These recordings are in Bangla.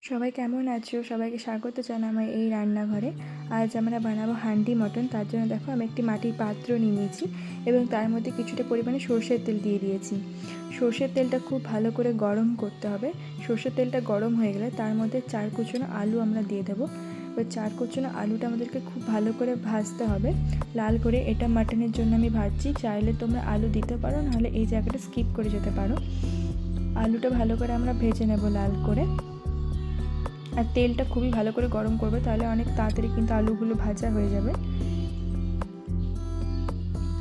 সবাই কেমন আছো? সবাইকে স্বাগত জানাই আমার এই রান্নাঘরে। আজ আমরা বানাবো হান্ডি মটন। তার জন্য দেখো আমি একটি মাটির পাত্র নিয়ে নিয়েছি এবং তার মধ্যে কিছুটা পরিমাণে সরষের তেল দিয়ে দিয়েছি। সরষের তেলটা খুব ভালো করে গরম করতে হবে। সরষের তেলটা গরম হয়ে গেলে তার মধ্যে 4 কুচনো আলু আমরা দিয়ে দেবো। এবার 4 কুচনো আলুটা আমাদেরকে খুব ভালো করে ভাজতে হবে লাল করে। এটা মাটনের জন্য আমি ভাজছি, চাইলে তোমরা আলু দিতে পারো, নাহলে এই জায়গাটা স্কিপ করে যেতে পারো। আলুটা ভালো করে আমরা ভেজে নেব লাল করে। আর তেলটা খুবই ভালো করে গরম করবে, তাহলে অনেক তাড়াতাড়ি কিন্তু আলুগুলো ভাজা হয়ে যাবে।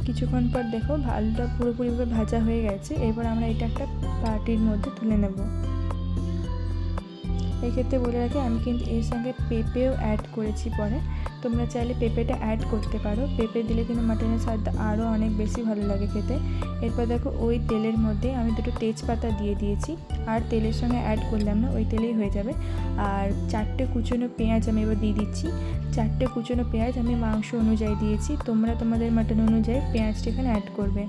কিছুক্ষণ পর দেখো আলুটা পুরোপুরিভাবে ভাজা হয়ে গেছে। এরপর আমরা এটা একটা বাটির মধ্যে তুলে নেব। এক্ষেত্রে বলে রাখি আমি কিন্তু এর সঙ্গে পেঁপেও অ্যাড করেছি পরে। তোমরা চাইলে পেঁপেটা অ্যাড করতে পারো, পেঁপে দিলে কিন্তু মাটনের স্বাদটা আরও অনেক বেশি ভালো লাগে খেতে। এরপর দেখো ওই তেলের মধ্যে আমি দুটো তেজপাতা দিয়ে দিয়েছি, আর তেলের সঙ্গে অ্যাড করলাম না, ওই তেলেই হয়ে যাবে। আর 4টে কুচনো পেঁয়াজ আমি এবার দিয়ে দিচ্ছি। 4টে কুচনো পেঁয়াজ আমি মাংস অনুযায়ী দিয়েছি, তোমরা তোমাদের মাটন অনুযায়ী পেঁয়াজটা এখানে অ্যাড করবে।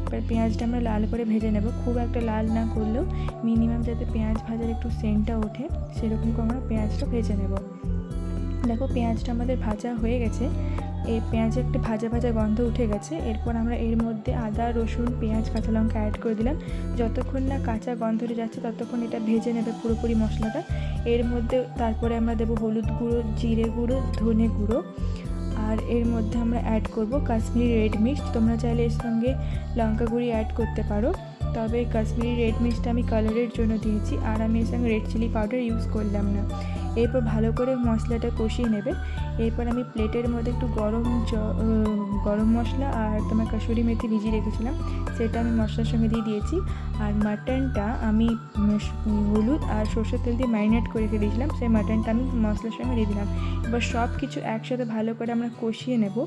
এবার পেঁয়াজটা আমরা লাল করে ভেজে নেব, খুব একটা লাল না করলেও মিনিমাম যাতে পেঁয়াজ ভাজার একটু সেন্টটা ওঠে সেরকম করে আমরা পেঁয়াজটা ভেজে নেব। দেখো পেঁয়াজটা আমাদের ভাজা হয়ে গেছে, এই পেঁয়াজে একটা ভাজা ভাজা গন্ধ উঠে গেছে। এরপর আমরা এর মধ্যে আদা রসুন পেঁয়াজ কাঁচা লঙ্কা অ্যাড করে দিলাম। যতক্ষণ না কাঁচা গন্ধটা যাচ্ছে ততক্ষণ এটা ভেজে নেবে পুরোপুরি মশলাটা। এর মধ্যে তারপরে আমরা দেবো হলুদ গুঁড়ো, জিরে গুঁড়ো, ধনে গুঁড়ো, আর এর মধ্যে আমরা অ্যাড করব কাশ্মীরি রেড মির্চ। তোমরা চাইলে এর সঙ্গে লঙ্কা গুঁড়ি অ্যাড করতে পারো, তবে কাশ্মীরি রেড মির্চটা আমি কালারের জন্য দিয়েছি, আর আমি এর সঙ্গে রেড চিলি পাউডার ইউজ করলাম না। এরপর ভালো করে মশলাটা কষিয়ে নেবে। এরপর আমি প্লেটের মধ্যে একটু গরম মশলা আর তোমার কাসুরি মেথি ভিজিয়ে রেখেছিলাম, সেটা আমি মশলার সঙ্গে দিয়ে দিয়েছি। আর মাটনটা আমি হলুদ আর সরষের তেল দিয়ে ম্যারিনেট করে রেখে দিয়েছিলাম, সেই মাটনটা আমি মশলার সঙ্গে দিয়ে দিলাম। এবার সব কিছু একসাথে ভালো করে আমরা কষিয়ে নেব।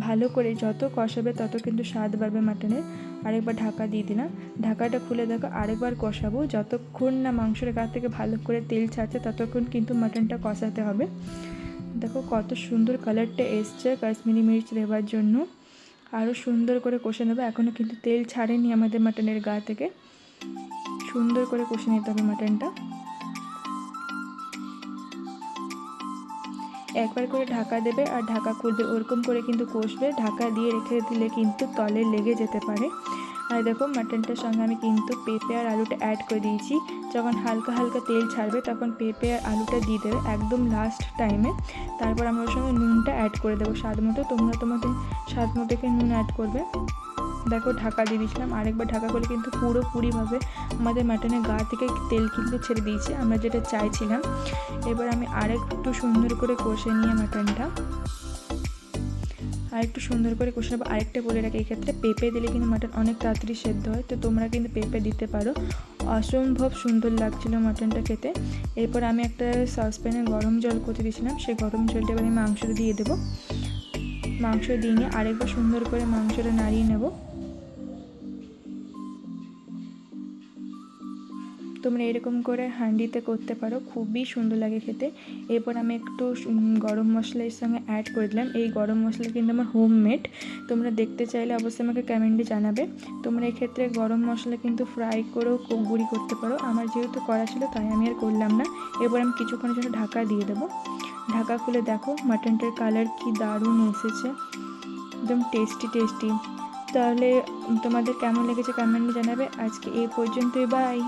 ভালো করে যত কষাবে তত কিন্তু স্বাদ বাড়বে মাটনের। আরেকবার ঢাকা দিয়ে দিলাম, ঢাকাটা খুলে দেখো আরেকবার কষাবো। যতক্ষণ না মাংসের গা থেকে ভালো করে তেল ছাড়ছে ততক্ষণ কিন্তু মাটনটা কষাতে হবে। দেখো কত সুন্দর কালারটা এসছে কাশ্মীরি মির্চ দেওয়ার জন্য। আরও সুন্দর করে কষে নেবে, এখনও কিন্তু তেল ছাড়েনি আমাদের মাটনের গা থেকে। সুন্দর করে কষে নিতে হবে মাটনটা। একবার করে ঢাকা দেবে আর ঢাকা খুলবে, ওরকম করে কিন্তু কষবে। ঢাকা দিয়ে রেখে দিলে কিন্তু তলে লেগে যেতে পারে। আর দেখো মাটনটার সঙ্গে আমি কিন্তু পেঁপে আর আলুটা অ্যাড করে দিয়েছি। যখন হালকা হালকা তেল ছাড়বে তখন পেঁপে আর আলুটা দিয়ে দেবে একদম লাস্ট টাইমে। তারপর আমরা ওর সঙ্গে নুনটা অ্যাড করে দেবো স্বাদ মতো। তোমরা তোমাদের স্বাদ মতো নুন অ্যাড করবে। দেখো ঢাকা দিয়ে দিয়েছিলাম, আরেকবার ঢাকা করলে কিন্তু পুরোপুরিভাবে আমাদের মাটনের গা থেকে তেল কিন্তু ছেড়ে দিয়েছে, আমরা যেটা চাইছিলাম। এবার আমি আরেকটু সুন্দর করে কষে নিয়ে মাটনটা আরেকটু সুন্দর করে কষে নেবো। আরেকটা বলে রাখি, এক্ষেত্রে পেঁপে দিলে কিন্তু মাটন অনেক তাড়াতাড়ি সেদ্ধ হয়, তো তোমরা কিন্তু পেঁপে দিতে পারো। অসম্ভব সুন্দর লাগছিল মাটনটা খেতে। এরপর আমি একটা সসপ্যানে গরম জল করতে দিয়েছিলাম, সেই গরম জলটা এবার আমি মাংসটা দিয়ে দেবো। মাংস দিয়ে নিয়ে আরেকবার সুন্দর করে মাংসটা নাড়িয়ে নেবো। তোমরা এরকম করে হাঁডিতে করতে পারো, খুবই সুন্দর লাগে খেতে। এরপর আমি একটু গরম মশলা এর সঙ্গে অ্যাড করে দিলাম। এই গরম মশলা কিন্তু আমার হোমমেড, তোমরা দেখতে চাইলে অবশ্যই আমাকে কমেন্টে জানাবে। তোমরা এক্ষেত্রে গরম মশলা কিন্তু ফ্রাই করেও গুঁড়ি করতে পারো, আমার যেহেতু করা ছিল তাই আমি আর করলাম না। এরপর আমি কিছুক্ষণের জন্য ঢাকা দিয়ে দেবো। ঢাকা খুলে দেখো মাটনটার কালার কি দারুণ এসেছে, একদম টেস্টি। তাহলে তোমাদের কেমন লেগেছে কমেন্টে জানাবে। আজকে এই পর্যন্তই, বাই।